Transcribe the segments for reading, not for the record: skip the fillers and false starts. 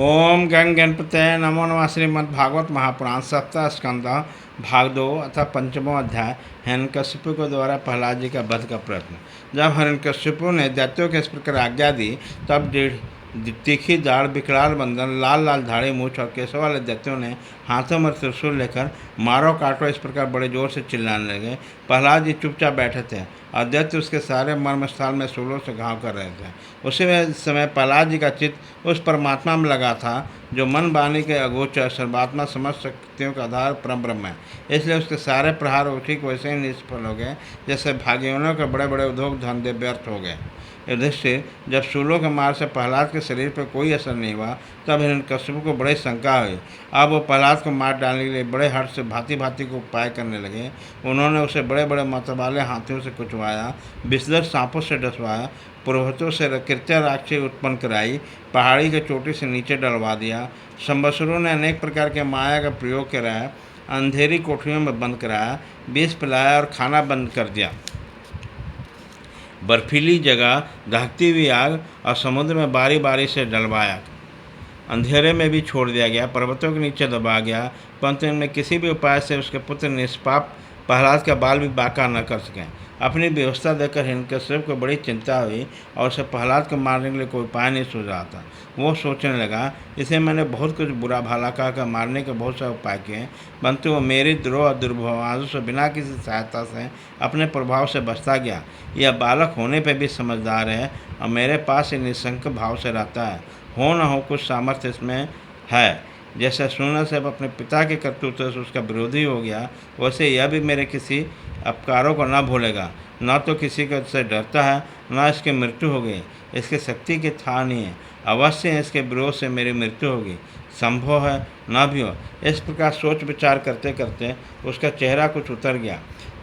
ओम गण गणपतये नमो नमः। श्रीमद्भागवत महापुराण सप्तम स्कंद भाग 2 अथवा पंचमो अध्याय हिरण्यकशिपु के द्वारा प्रहलाद जी का वध का प्रयत्न। जब हिरण्यकशिपु ने दैत्यों के इस प्रकार आज्ञा दी तब तीखी दाढ़, विकराल बंदन, लाल लाल धाड़ी मूछ और केसों वाले दैत्यों ने हाथों में त्रिशूल लेकर मारो काटो इस प्रकार बड़े जोर से चिल्लाने लगे। प्रहलाद जी चुपचाप बैठे थे और दैत्य उसके सारे मर्म स्थल में शूलों से घाव कर रहे थे। उसी समय प्रहलाद जी का चित्त उस परमात्मा में लगा था जो मन वाणी के अगोचर सर्वात्मा समस्त शक्तियों का आधार परम ब्रह्म है। इसलिए उसके सारे प्रहार ठीक वैसे ही निष्फल हो गए जैसे भाग्यवानों के बड़े बड़े उद्योग धंधे व्यर्थ हो गए। युधिष्ठिर, जब शूलों के मार से प्रहलाद के शरीर पर कोई असर नहीं हुआ तब हिरण्यकशिपु को बड़ी शंका हुई। अब वो प्रहलाद को मार डालने के लिए बड़े हर्ष से भांति भांति को उपाय करने लगे। उन्होंने उसे बड़े बड़े मतवाले हाथियों से कुचवाया, विषधर सांपों से डसवाया, पुरोहितों से कृत्या राक्षी उत्पन्न कराई, पहाड़ी के चोटी से नीचे डलवा दिया। संवत्सरों ने अनेक प्रकार के माया का प्रयोग कराया, अंधेरी कोठरियों में बंद कराया, विष पिलाया और खाना बंद कर दिया। बर्फीली जगह दहकती हुई आग और समुद्र में बारी बारी से डलवाया। अंधेरे में भी छोड़ दिया गया, पर्वतों के नीचे दबा गया, परंतु इनमें किसी भी उपाय से उसके पुत्र निष्पाप प्रहलाद का बाल भी बाका न कर सकें। अपनी व्यवस्था देखकर हिरण्यकशिपु को बड़ी चिंता हुई और उसे प्रहलाद को मारने के लिए कोई उपाय नहीं सूझा था। वो सोचने लगा, इसे मैंने बहुत कुछ बुरा भला कहकर मारने के बहुत सारे उपाय किए, परंतु वो मेरी द्रोह और दुर्भावनाओं से बिना किसी सहायता से अपने प्रभाव से बचता गया। यह बालक होने पर भी समझदार है और मेरे पास ही निशंक भाव से रहता है। हो न हो कुछ सामर्थ्य इसमें है। जैसे सुनने से अपने पिता के कर्तृत्व से उसका विरोधी हो गया, वैसे यह भी मेरे किसी अपकारों को न भूलेगा। न तो किसी को से डरता है, न इसकी मृत्यु हो गई। इसकी शक्ति की था नहीं है, अवश्य इसके विरोध से मेरी मृत्यु होगी। संभव है न भी हो। इस प्रकार सोच विचार करते करते उसका चेहरा कुछ उतर गया।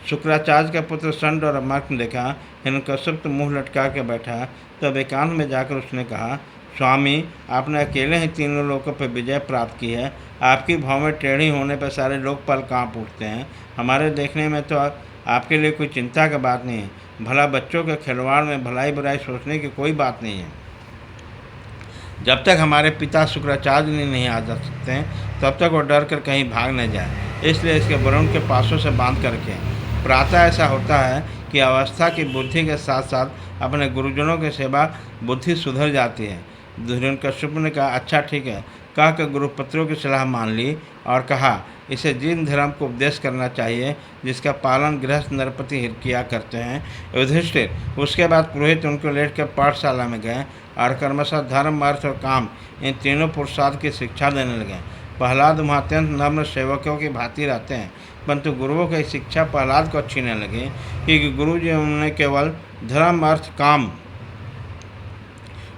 शुक्राचार्य का पुत्र षंड और अमर्क ने देखा हिरण्यकशिपु तो मुँह लटका के बैठा। तब एकांत में जाकर उसने कहा, स्वामी, आपने अकेले ही तीनों लोगों पर विजय प्राप्त की है। आपकी भाव में टेढ़ी होने पर सारे लोकपाल कांप उठते हैं। हमारे देखने में तो आपके लिए कोई चिंता की बात नहीं है। भला बच्चों के खिलवाड़ में भलाई बुराई सोचने की कोई बात नहीं है। जब तक हमारे पिता शुक्राचार्य नहीं आ जा सकते तब तक वो डर कर कहीं भाग न जाए। इसलिए इसके वरुण के पासों से बांध करके प्रातः ऐसा होता है कि अवस्था की बुद्धि के साथ साथ अपने गुरुजनों की सेवा बुद्धि सुधर जाती है। हिरण्यकशिपु ने कहा, अच्छा ठीक है। कहकर गुरुपत्रों की सलाह मान ली और कहा, इसे जिन धर्म को उपदेश करना चाहिए जिसका पालन गृहस्थ नरपति किया करते हैं। युधिष्ठिर, उसके बाद पुरोहित उनको लेकर पाठशाला में गए और कर्मशः धर्म, अर्थ और काम इन तीनों पुरुषार्थ की शिक्षा देने लगे। प्रहलाद वहाँ अत्यंत नम्र सेवकों की भांति रहते हैं, परंतु गुरुओं की शिक्षा प्रहलाद को अच्छी न लगी क्योंकि गुरु जी उन्हें केवल धर्म, अर्थ, काम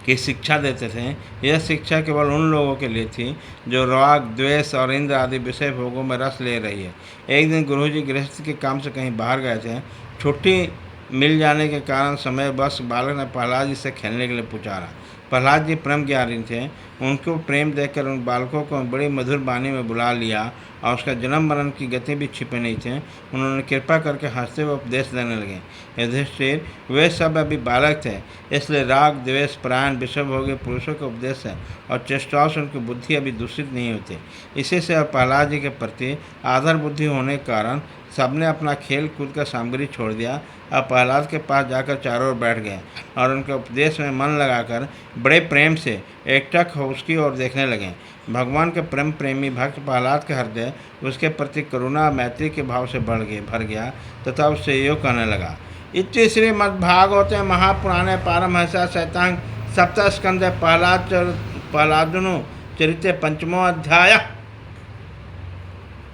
की शिक्षा देते थे। यह शिक्षा केवल उन लोगों के लिए थी जो राग, द्वेष और इंद्र आदि विषय भोगों में रस ले रही है। एक दिन गुरुजी गृहस्थ के काम से कहीं बाहर गए थे। छुट्टी मिल जाने के कारण समय बस बालक ने प्रहलाद जी से खेलने के लिए पुकारा। प्रहलाद जी परम ज्ञानी थे। उनको प्रेम देखकर उन बालकों को बड़ी मधुर वाणी में बुला लिया और उसका जन्म मरण की गति भी छिपे नहीं थे। उन्होंने कृपा करके हंसते हुए उपदेश देने लगे। युधिष्ठिर, वे सब अभी बालक थे, इसलिए राग, द्वेष, परायण, विषयभोगी पुरुषों के उपदेश है और चेष्टाओं से उनकी बुद्धि अभी दूषित नहीं होती। इसी से अब प्रहलाद जी के प्रति आदर बुद्धि होने के कारण सबने अपना खेल कूद का सामग्री छोड़ दिया। अब प्रहलाद के पास जाकर चारों ओर बैठ गए और उनके उपदेश में मन लगाकर बड़े प्रेम से एकटक हो उसकी ओर देखने लगे। भगवान के प्रेम प्रेमी भक्त प्रहलाद के हृदय उसके प्रति करुणा और मैत्री के भाव से भर गया तथा उससे यो कहने लगा। इति श्रीमद्भागवते महापुराणे पारमहंस्यां सहितां सप्तस्कंधे प्रहलादनो चरिते पंचमो अध्याय।